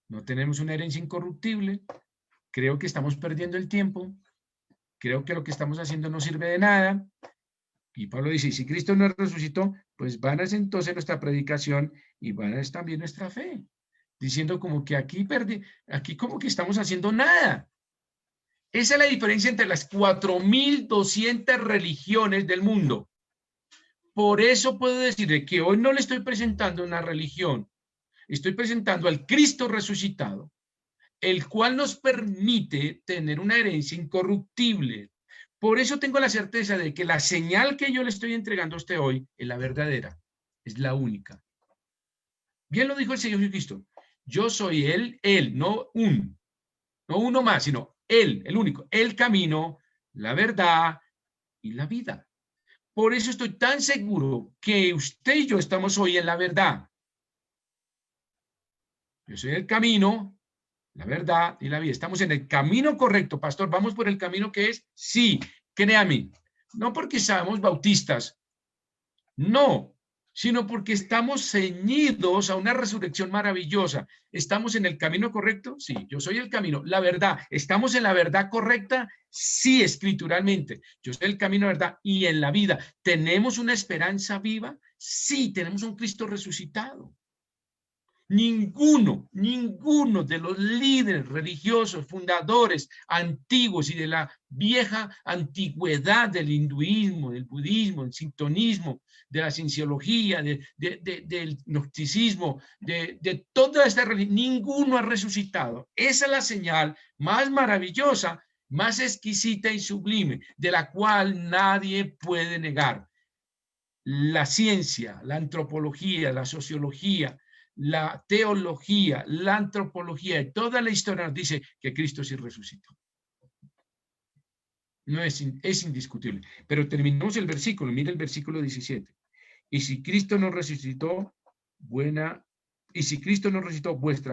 no tenemos una herencia incorruptible. Creo que estamos perdiendo el tiempo. Creo que lo que estamos haciendo no sirve de nada. Y Pablo dice, si Cristo no resucitó, pues van a ser entonces nuestra predicación y van a ser también nuestra fe. Diciendo como que aquí como que estamos haciendo nada. Esa es la diferencia entre las 4.200 religiones del mundo. Por eso puedo decirle que hoy no le estoy presentando una religión, estoy presentando al Cristo resucitado, el cual nos permite tener una herencia incorruptible. Por eso tengo la certeza de que la señal que yo le estoy entregando a usted hoy es la verdadera, es la única. Bien lo dijo el Señor Jesucristo, yo soy Él, no uno más, sino Él, el único, el camino, la verdad y la vida. Por eso estoy tan seguro que usted y yo estamos hoy en la verdad. Yo soy el camino, la verdad y la vida. Estamos en el camino correcto, pastor. ¿Vamos por el camino que es? Sí, créame. No porque seamos bautistas, no, sino porque estamos ceñidos a una resurrección maravillosa. ¿Estamos en el camino correcto? Sí, yo soy el camino. La verdad, ¿estamos en la verdad correcta? Sí, escrituralmente. Yo soy el camino, verdad y en la vida. ¿Tenemos una esperanza viva? Sí, tenemos un Cristo resucitado. Ninguno de los líderes religiosos, fundadores antiguos y de la vieja antigüedad del hinduismo, del budismo, del sintonismo, de la cienciología, del gnosticismo, de toda esta religión, ninguno ha resucitado. Esa es la señal más maravillosa, más exquisita y sublime, de la cual nadie puede negar. La ciencia, la antropología, la sociología, la teología, la antropología y toda la historia nos dice que Cristo sí resucitó. No es indiscutible. Pero terminamos el versículo, mire el versículo 17. Y si Cristo no resucitó, vuestra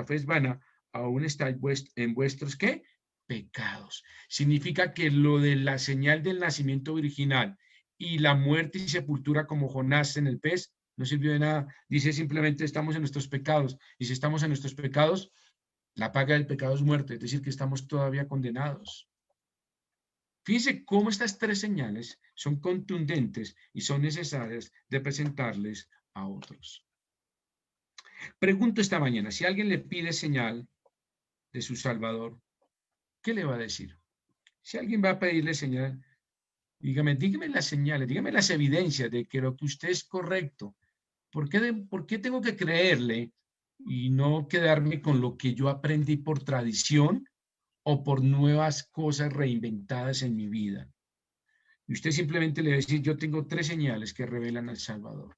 fe es vana, aún estáis en vuestros, ¿qué? Pecados. Significa que lo de la señal del nacimiento virginal y la muerte y sepultura como Jonás en el pez, no sirvió de nada. Dice simplemente estamos en nuestros pecados. Y si estamos en nuestros pecados, la paga del pecado es muerte, es decir, que estamos todavía condenados. Fíjense cómo estas 3 señales son contundentes y son necesarias de presentarles a otros. Pregunto esta mañana, si alguien le pide señal de su Salvador, ¿qué le va a decir? Si alguien va a pedirle señal, dígame las señales, dígame las evidencias de que lo que usted es correcto. ¿Por qué tengo que creerle y no quedarme con lo que yo aprendí por tradición o por nuevas cosas reinventadas en mi vida? Y usted simplemente le va a decir, yo tengo 3 señales que revelan al Salvador.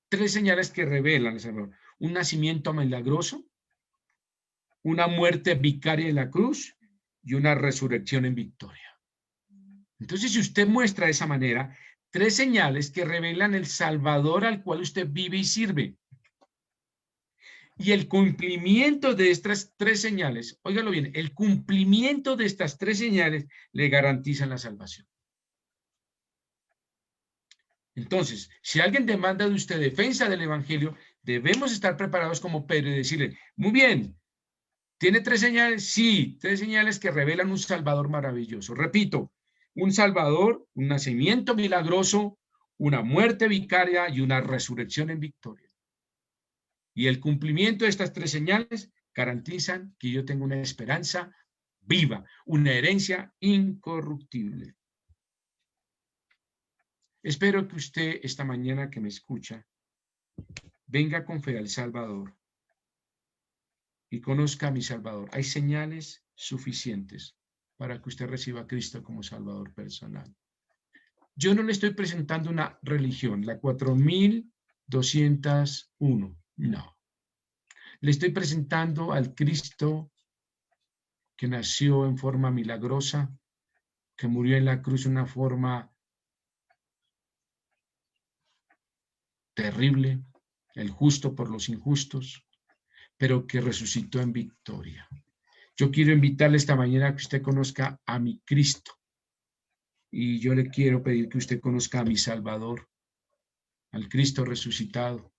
3 señales que revelan al Salvador. Un nacimiento milagroso, una muerte vicaria en la cruz y una resurrección en victoria. Entonces, si usted muestra de esa manera 3 señales que revelan el Salvador al cual usted vive y sirve, y el cumplimiento de estas 3 señales, óigalo bien, el cumplimiento de estas 3 señales le garantizan la salvación. Entonces, si alguien demanda de usted defensa del Evangelio, debemos estar preparados como Pedro y decirle, muy bien, ¿tiene 3 señales? Sí, 3 señales que revelan un Salvador maravilloso. Repito, un Salvador, un nacimiento milagroso, una muerte vicaria y una resurrección en victoria. Y el cumplimiento de estas 3 señales garantizan que yo tengo una esperanza viva, una herencia incorruptible. Espero que usted esta mañana que me escucha venga con fe al Salvador y conozca a mi Salvador. Hay señales suficientes para que usted reciba a Cristo como Salvador personal. Yo no le estoy presentando una religión, la 4201, no. Le estoy presentando al Cristo que nació en forma milagrosa, que murió en la cruz de una forma terrible, el justo por los injustos, pero que resucitó en victoria. Yo quiero invitarle esta mañana a que usted conozca a mi Cristo, y yo le quiero pedir que usted conozca a mi Salvador, al Cristo resucitado,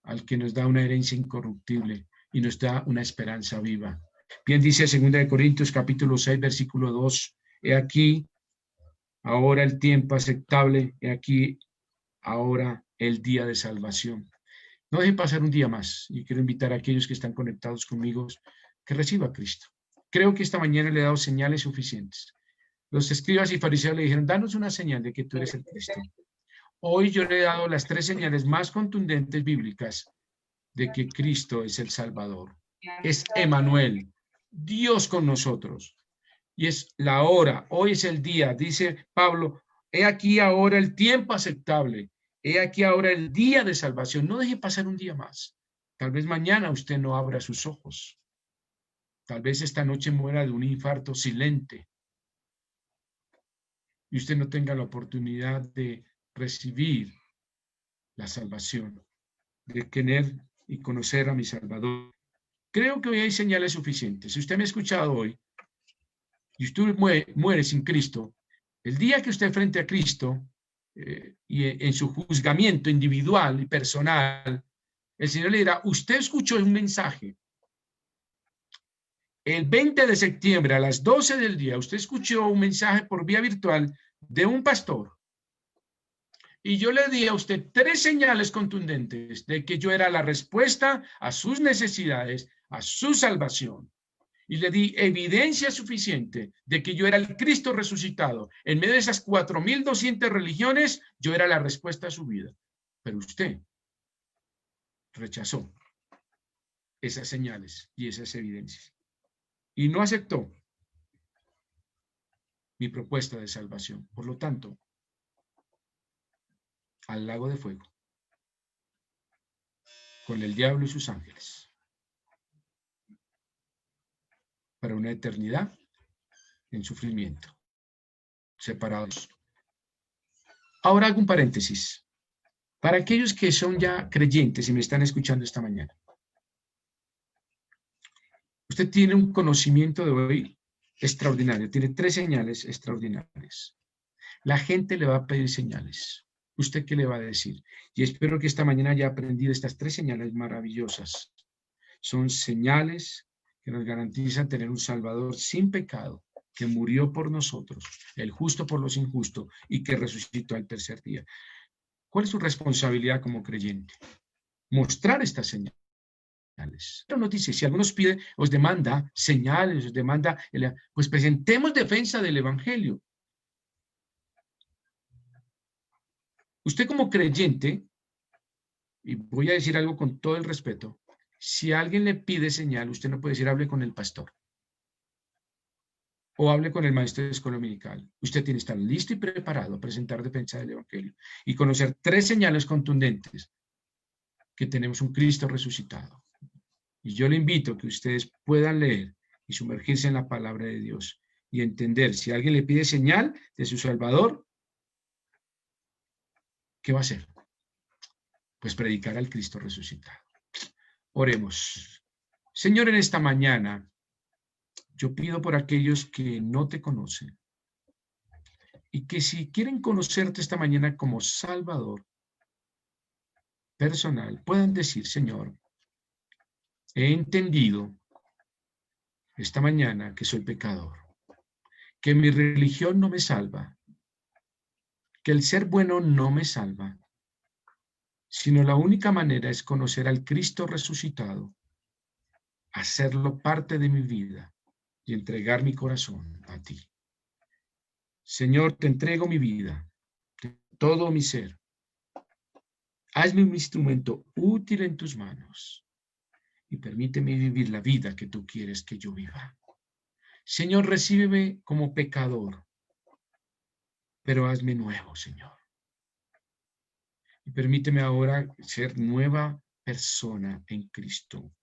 al que nos da una herencia incorruptible y nos da una esperanza viva. Bien dice 2 Corintios capítulo 6, versículo 2, he aquí ahora el tiempo aceptable, he aquí ahora el día de salvación. No dejen pasar un día más, y quiero invitar a aquellos que están conectados conmigo que reciba a Cristo. Creo que esta mañana le he dado señales suficientes. Los escribas y fariseos le dijeron, danos una señal de que tú eres el Cristo. Hoy yo le he dado las 3 señales más contundentes bíblicas de que Cristo es el Salvador. Es Emmanuel, Dios con nosotros. Y es la hora, hoy es el día, dice Pablo, he aquí ahora el tiempo aceptable, he aquí ahora el día de salvación. No deje pasar un día más. Tal vez mañana usted no abra sus ojos. Tal vez esta noche muera de un infarto silente y usted no tenga la oportunidad de recibir la salvación, de tener y conocer a mi Salvador. Creo que hoy hay señales suficientes. Si usted me ha escuchado hoy y usted muere sin Cristo, el día que usted frente a Cristo y en su juzgamiento individual y personal, el Señor le dirá, usted escuchó un mensaje. El 20 de septiembre a las 12 del día, usted escuchó un mensaje por vía virtual de un pastor. Y yo le di a usted 3 señales contundentes de que yo era la respuesta a sus necesidades, a su salvación. Y le di evidencia suficiente de que yo era el Cristo resucitado. En medio de esas 4,200 religiones, yo era la respuesta a su vida. Pero usted rechazó esas señales y esas evidencias. Y no aceptó mi propuesta de salvación. Por lo tanto, al lago de fuego, con el diablo y sus ángeles, para una eternidad en sufrimiento, separados. Ahora hago un paréntesis. Para aquellos que son ya creyentes y me están escuchando esta mañana, usted tiene un conocimiento de hoy extraordinario, tiene 3 señales extraordinarias. La gente le va a pedir señales. ¿Usted qué le va a decir? Y espero que esta mañana haya aprendido estas 3 señales maravillosas. Son señales que nos garantizan tener un Salvador sin pecado, que murió por nosotros, el justo por los injustos y que resucitó al tercer día. ¿Cuál es su responsabilidad como creyente? Mostrar estas señales. Pero nos dice, si alguno os pide, os demanda señales, os demanda, pues presentemos defensa del evangelio. Usted como creyente, y voy a decir algo con todo el respeto, si alguien le pide señal, usted no puede decir, hable con el pastor o hable con el maestro de escuela dominical. Usted tiene que estar listo y preparado a presentar defensa del evangelio y conocer 3 señales contundentes que tenemos un Cristo resucitado. Y yo le invito a que ustedes puedan leer y sumergirse en la palabra de Dios y entender, si alguien le pide señal de su Salvador, ¿qué va a hacer? Pues predicar al Cristo resucitado. Oremos. Señor, en esta mañana, yo pido por aquellos que no te conocen y que si quieren conocerte esta mañana como Salvador personal, puedan decir, Señor, he entendido esta mañana que soy pecador, que mi religión no me salva, que el ser bueno no me salva, sino la única manera es conocer al Cristo resucitado, hacerlo parte de mi vida y entregar mi corazón a ti. Señor, te entrego mi vida, todo mi ser. Hazme un instrumento útil en tus manos y permíteme vivir la vida que tú quieres que yo viva. Señor, recíbeme como pecador, pero hazme nuevo, Señor. Y permíteme ahora ser nueva persona en Cristo.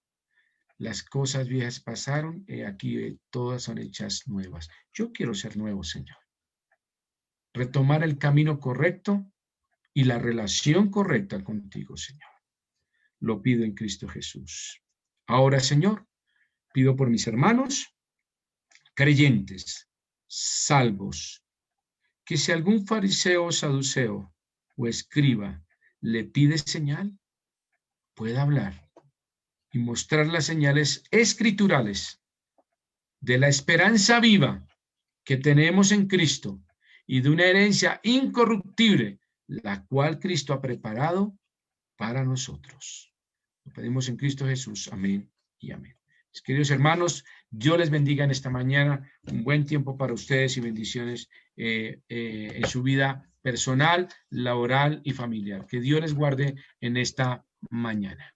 Las cosas viejas pasaron y aquí todas son hechas nuevas. Yo quiero ser nuevo, Señor. Retomar el camino correcto y la relación correcta contigo, Señor. Lo pido en Cristo Jesús. Ahora, Señor, pido por mis hermanos creyentes, salvos, que si algún fariseo o saduceo o escriba le pide señal, pueda hablar y mostrar las señales escriturales de la esperanza viva que tenemos en Cristo y de una herencia incorruptible, la cual Cristo ha preparado para nosotros. Lo pedimos en Cristo Jesús. Amén y amén. Mis queridos hermanos, Dios les bendiga en esta mañana. Un buen tiempo para ustedes y bendiciones en su vida personal, laboral y familiar. Que Dios les guarde en esta mañana.